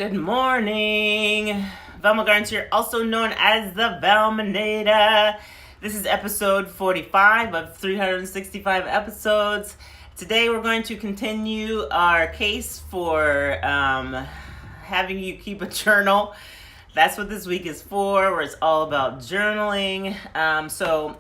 Good morning. Velma Garnes here, also known as the Velminator. This is episode 45 of 365 episodes. Today we're going to continue our case for having you keep a journal. That's what this week is for, where it's all about journaling. So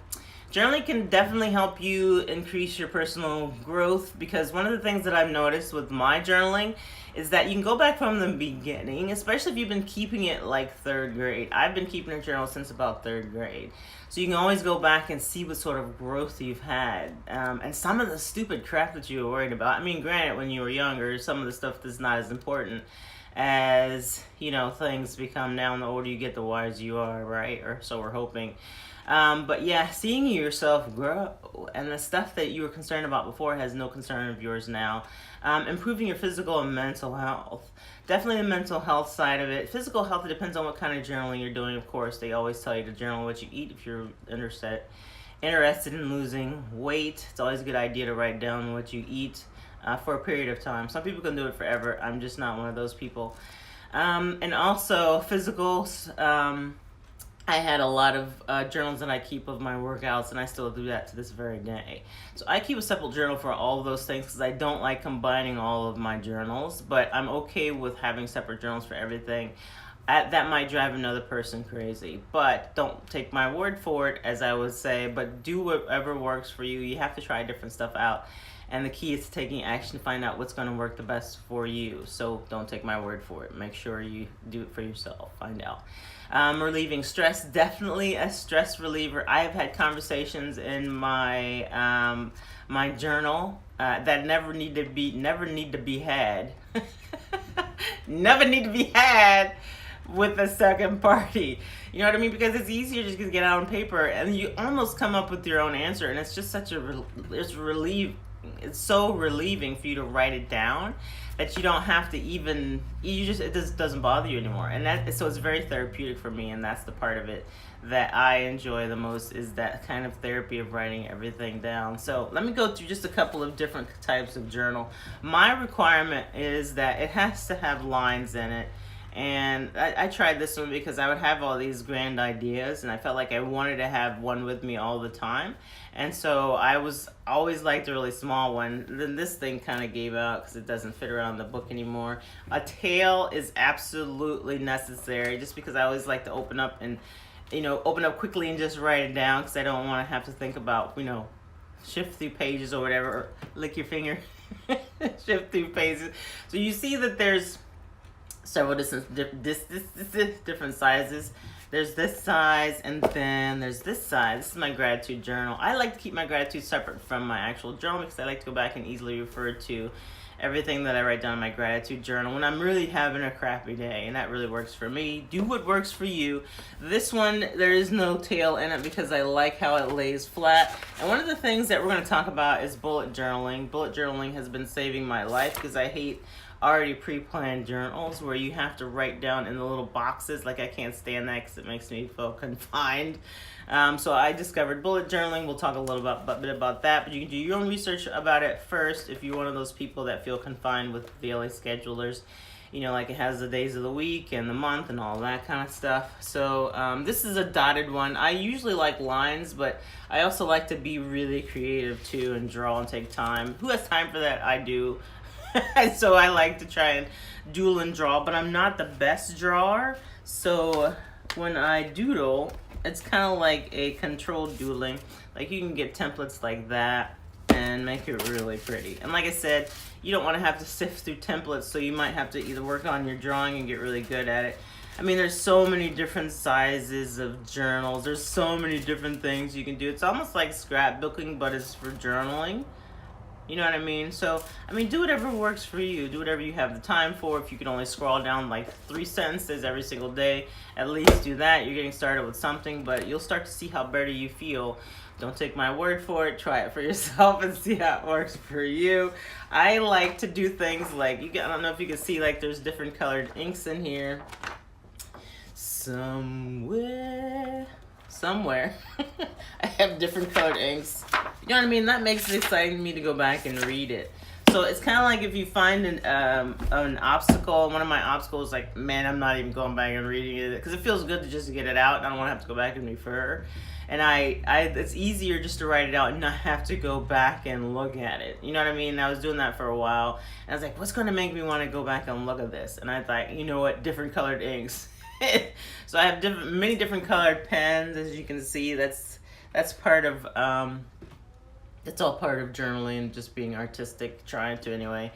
journaling can definitely help you increase your personal growth, because one of the things that I've noticed with my journaling is that you can go back from the beginning, especially if you've been keeping it like third grade. I've been keeping a journal since about third grade. So you can always go back and see what sort of growth you've had. And some of the stupid crap that you were worried about. I mean, granted, when you were younger, some of the stuff that's not as important as, things become now. And the older you get, the wiser you are, right? Or so we're hoping. But yeah, seeing yourself grow and the stuff that you were concerned about before has no concern of yours now. Improving your physical and mental health. Definitely the mental health side of it. Physical health, it depends on what kind of journaling you're doing, of course. They always tell you to journal what you eat if you're interested in losing weight. It's always a good idea to write down what you eat for a period of time. Some people can do it forever. I'm just not one of those people. And also physical. I had a lot of journals that I keep of my workouts, and I still do that to this very day. So I keep a separate journal for all of those things because I don't like combining all of my journals, but I'm okay with having separate journals for everything. That might drive another person crazy, but don't take my word for it, as I would say, but do whatever works for you. You have to try different stuff out. And the key is taking action to find out what's going to work the best for you. So don't take my word for it. Make sure you do it for yourself. Find out. Relieving stress, definitely a stress reliever. I have had conversations in my my journal that never need to be had. Never need to be had with a second party. You know what I mean? Because it's easier just to get out on paper, and you almost come up with your own answer, and it's just such it's so relieving for you to write it down that you don't have to it just doesn't bother you anymore. And so it's very therapeutic for me, and that's the part of it that I enjoy the most, is that kind of therapy of writing everything down. So let me go through just a couple of different types of journal. My requirement is that it has to have lines in it. And I tried this one because I would have all these grand ideas, and I felt like I wanted to have one with me all the time. And so I always liked a really small one. Then this thing kind of gave out because it doesn't fit around the book anymore. A tail is absolutely necessary, just because I always like to open up quickly and just write it down, because I don't want to have to think about, shift through pages or whatever, or lick your finger, shift through pages. So you see that there's several different sizes. There's this size, and then there's this size. This is my gratitude journal. I like to keep my gratitude separate from my actual journal, because I like to go back and easily refer to everything that I write down in my gratitude journal when I'm really having a crappy day, and that really works for me. Do what works for you. This one, there is no tail in it because I like how it lays flat. And one of the things that we're going to talk about is bullet journaling. Bullet journaling has been saving my life, because I hate already pre-planned journals where you have to write down in the little boxes. Like, I can't stand that because it makes me feel confined. So I discovered bullet journaling. We'll talk a little bit about that, but you can do your own research about it first if you're one of those people that feel confined with daily schedulers. Like it has the days of the week and the month and all that kind of stuff. So this is a dotted one. I usually like lines, but I also like to be really creative too and draw and take time. Who has time for that? I do. So I like to try and doodle and draw, but I'm not the best drawer. So when I doodle, it's kind of like a controlled doodling. Like, you can get templates like that and make it really pretty. And like I said, you don't want to have to sift through templates, so you might have to either work on your drawing and get really good at it. I mean, there's so many different sizes of journals. There's so many different things you can do. It's almost like scrapbooking, but it's for journaling. You know what I mean? So, do whatever works for you. Do whatever you have the time for. If you can only scroll down like 3 sentences every single day, at least do that. You're getting started with something, but you'll start to see how better you feel. Don't take my word for it. Try it for yourself and see how it works for you. I like to do things like, I don't know if you can see, like, there's different colored inks in here. Somewhere. I have different colored inks. You know what I mean? That makes it exciting to me to go back and read it. So it's kind of like if you find an obstacle. One of my obstacles, like, man, I'm not even going back and reading it because it feels good to just get it out. And I don't want to have to go back and refer. And it's easier just to write it out and not have to go back and look at it. You know what I mean? I was doing that for a while, and I was like, what's going to make me want to go back and look at this? And I thought, you know what? Different colored inks. So I have many different colored pens, as you can see. That's part of it's all part of journaling, just being artistic, trying to anyway.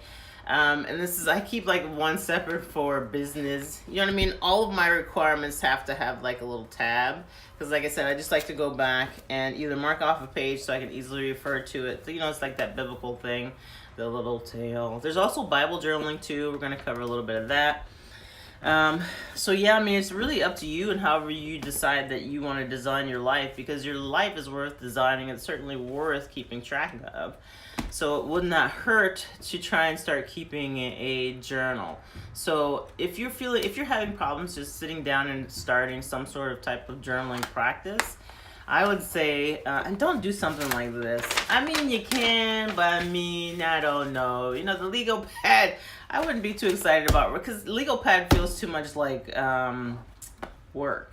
And I keep like one separate for business. You know what I mean? All of my requirements have to have like a little tab. Because like I said, I just like to go back and either mark off a page so I can easily refer to it. So, you know, it's like that biblical thing, the little tale. There's also Bible journaling too. We're going to cover a little bit of that. So yeah, I mean, it's really up to you and however you decide that you want to design your life, because your life is worth designing. It's certainly worth keeping track of. So it would not hurt to try and start keeping a journal. So if you're having problems just sitting down and starting some sort of type of journaling practice, I would say, and don't do something like this. I mean, you can, but I mean, I don't know. You know, the legal pad, I wouldn't be too excited about it because legal pad feels too much like work.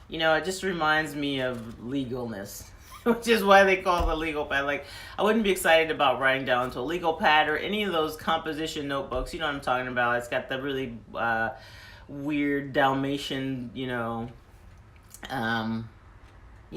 You know, it just reminds me of legalness, which is why they call it a legal pad. Like, I wouldn't be excited about writing down to a legal pad or any of those composition notebooks. You know what I'm talking about. It's got the really weird Dalmatian, you know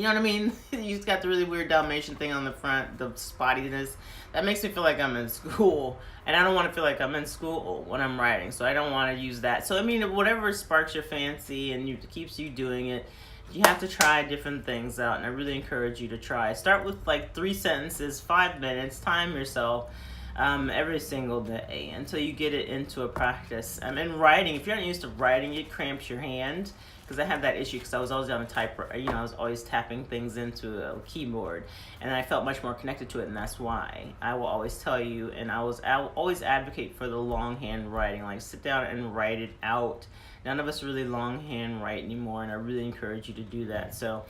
what I mean? You've got the really weird Dalmatian thing on the front, the spottiness. That makes me feel like I'm in school. And I don't want to feel like I'm in school when I'm writing. So I don't want to use that. So, I mean, whatever sparks your fancy and keeps you doing it, you have to try different things out. And I really encourage you to try. Start with like 3 sentences, 5 minutes. Time yourself every single day until you get it into a practice. And writing, if you're not used to writing, it cramps your hand. Because I had that issue because I was always on a typewriter, you know, I was always tapping things into a keyboard, and I felt much more connected to it, and that's why I will always tell you, and I will always advocate for the longhand writing, like sit down and write it out. None of us really longhand write anymore, and I really encourage you to do that. So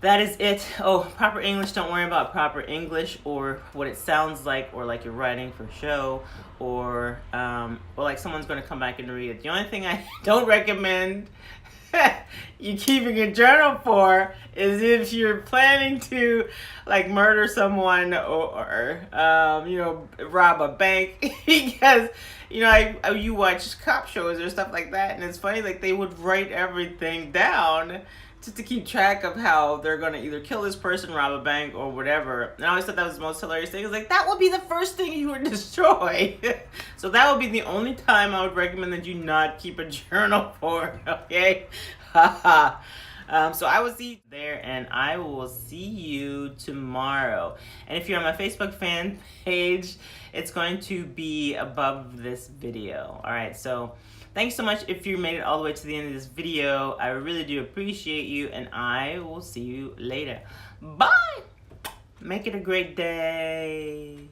that is it. Oh, proper English, don't worry about proper English or what it sounds like, or like you're writing for show, or like someone's going to come back and read it. The only thing I don't recommend you keeping a journal for is if you're planning to like murder someone or rob a bank, because you watch cop shows or stuff like that, and it's funny, like they would write everything down just to keep track of how they're going to either kill this person, rob a bank, or whatever. And I always thought that was the most hilarious thing. It's like, that would be the first thing you would destroy. So that would be the only time I would recommend that you not keep a journal for, okay? So I will see you there, and I will see you tomorrow. And if you're on my Facebook fan page, it's going to be above this video. All right, so thanks so much if you made it all the way to the end of this video. I really do appreciate you, and I will see you later. Bye! Make it a great day.